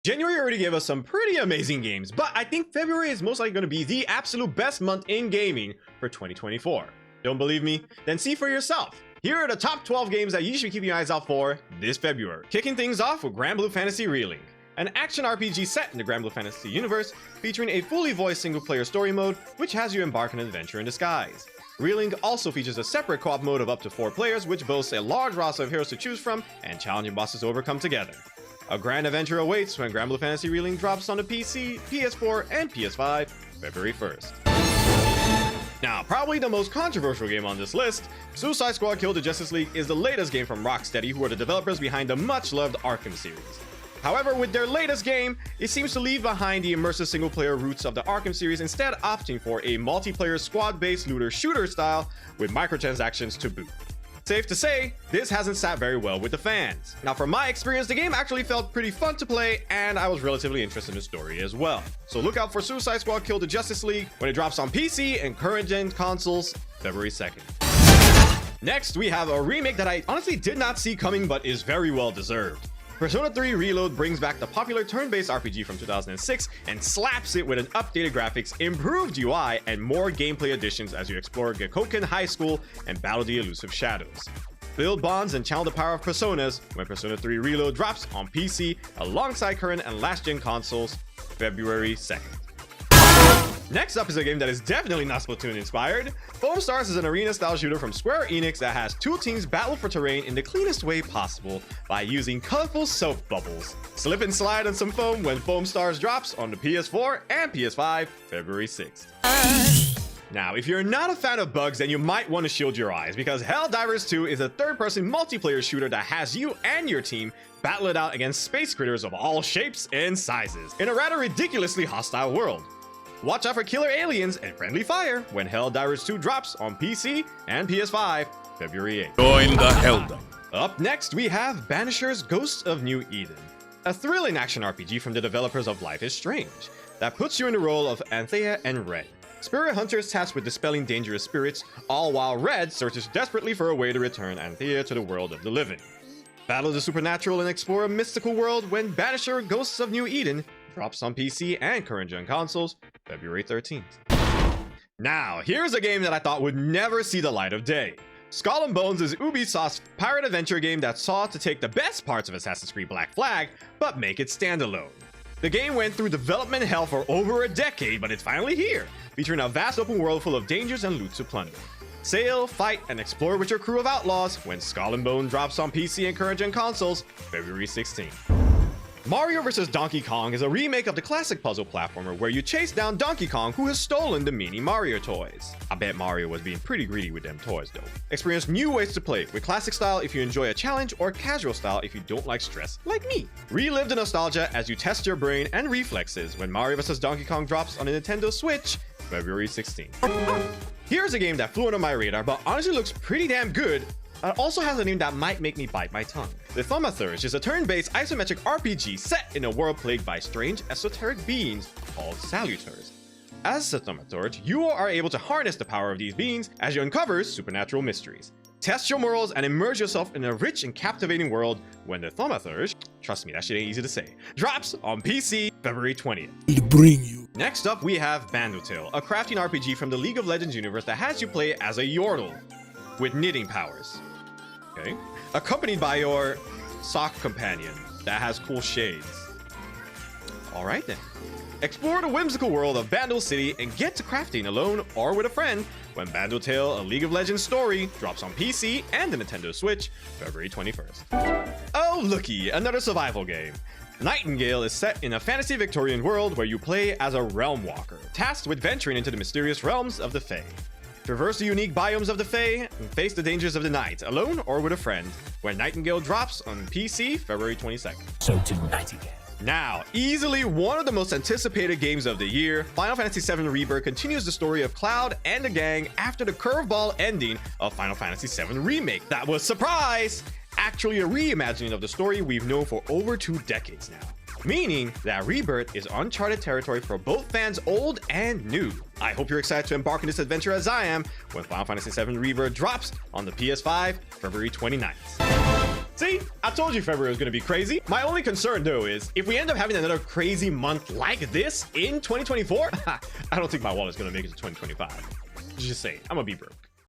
January already gave us some pretty amazing games, but I think February is most likely going to be the absolute best month in gaming for 2024. Don't believe me? Then see for yourself. Here are the top 12 games that you should keep your eyes out for this February. Kicking things off with Granblue Fantasy Relink, an action RPG set in the Granblue Fantasy universe featuring a fully voiced single-player story mode which has you embark on an adventure in disguise. Relink also features a separate co-op mode of up to 4 players which boasts a large roster of heroes to choose from and challenging bosses to overcome together. A grand adventure awaits when Granblue Fantasy Relink drops on the PC, PS4, and PS5 February 1st. Now, probably the most controversial game on this list, Suicide Squad Kill the Justice League is the latest game from Rocksteady, who are the developers behind the much-loved Arkham series. However, with their latest game, it seems to leave behind the immersive single-player roots of the Arkham series, instead opting for a multiplayer squad-based looter-shooter style with microtransactions to boot. Safe to say, this hasn't sat very well with the fans. Now, from my experience, the game actually felt pretty fun to play, and I was relatively interested in the story as well. So look out for Suicide Squad Kill the Justice League when it drops on PC and current-gen consoles February 2nd. Next, we have a remake that I honestly did not see coming, but is very well deserved. Persona 3 Reload brings back the popular turn-based RPG from 2006 and slaps it with an updated graphics, improved UI, and more gameplay additions as you explore Gekoken High School and battle the elusive shadows. Build bonds and channel the power of Personas when Persona 3 Reload drops on PC alongside current and last-gen consoles February 2nd. Next up is a game that is definitely not Splatoon inspired. Foamstars is an arena-style shooter from Square Enix that has 2 teams battle for terrain in the cleanest way possible by using colorful soap bubbles. Slip and slide on some foam when Foamstars drops on the PS4 and PS5 February 6th. Now, if you're not a fan of bugs, then you might want to shield your eyes, because Helldivers 2 is a third-person multiplayer shooter that has you and your team battle it out against space critters of all shapes and sizes in a rather ridiculously hostile world. Watch out for killer aliens and friendly fire when Helldivers 2 drops on PC and PS5 February 8th. Join the Helldivers. Up next, we have Banishers Ghosts of New Eden, a thrilling action RPG from the developers of Life is Strange that puts you in the role of Anthea and Red, spirit hunters tasked with dispelling dangerous spirits, all while Red searches desperately for a way to return Anthea to the world of the living. Battle the supernatural and explore a mystical world when Banisher Ghosts of New Eden drops on PC and current-gen consoles February 13th. Now, here's a game that I thought would never see the light of day. Skull and Bones is Ubisoft's pirate adventure game that sought to take the best parts of Assassin's Creed Black Flag, but make it standalone. The game went through development hell for over a decade, but it's finally here, featuring a vast open world full of dangers and loot to plunder. Sail, fight, and explore with your crew of outlaws when Skull and Bones drops on PC and current-gen consoles February 16th. Mario vs. Donkey Kong is a remake of the classic puzzle platformer where you chase down Donkey Kong, who has stolen the mini Mario toys. I bet Mario was being pretty greedy with them toys though. Experience new ways to play, with classic style if you enjoy a challenge or casual style if you don't like stress, like me. Relive the nostalgia as you test your brain and reflexes when Mario vs. Donkey Kong drops on the Nintendo Switch February 16th. Here's a game that flew under my radar but honestly looks pretty damn good. It also has a name that might make me bite my tongue. The Thaumaturge is a turn-based isometric RPG set in a world plagued by strange esoteric beings called Salutars. As the Thaumaturge, you are able to harness the power of these beings as you uncover supernatural mysteries. Test your morals and immerse yourself in a rich and captivating world when the Thaumaturge, trust me, that shit ain't easy to say, drops on PC February 20th. To bring you. Next up, we have Bandle, a crafting RPG from the League of Legends universe that has you play as a Yordle with knitting powers. Okay. Accompanied by your sock companion that has cool shades. Alright then. Explore the whimsical world of Bandle City and get to crafting alone or with a friend when Bandle Tale, a League of Legends story, drops on PC and the Nintendo Switch February 21st. Oh looky, another survival game. Nightingale is set in a fantasy Victorian world where you play as a realm walker, tasked with venturing into the mysterious realms of the Fae. Traverse the unique biomes of the Fae and face the dangers of the night, alone or with a friend, when Nightingale drops on PC February 22nd. So to Nightingale. Now, easily one of the most anticipated games of the year, Final Fantasy VII Rebirth continues the story of Cloud and the gang after the curveball ending of Final Fantasy VII Remake. That was, surprise, actually a reimagining of the story we've known for over 2 decades now. Meaning that Rebirth is uncharted territory for both fans old and new. I hope you're excited to embark on this adventure as I am when Final Fantasy VII Rebirth drops on the PS5 February 29th. See, I told you February was going to be crazy. My only concern though is if we end up having another crazy month like this in 2024, I don't think my wallet's going to make it to 2025. Just saying, I'm gonna be broke.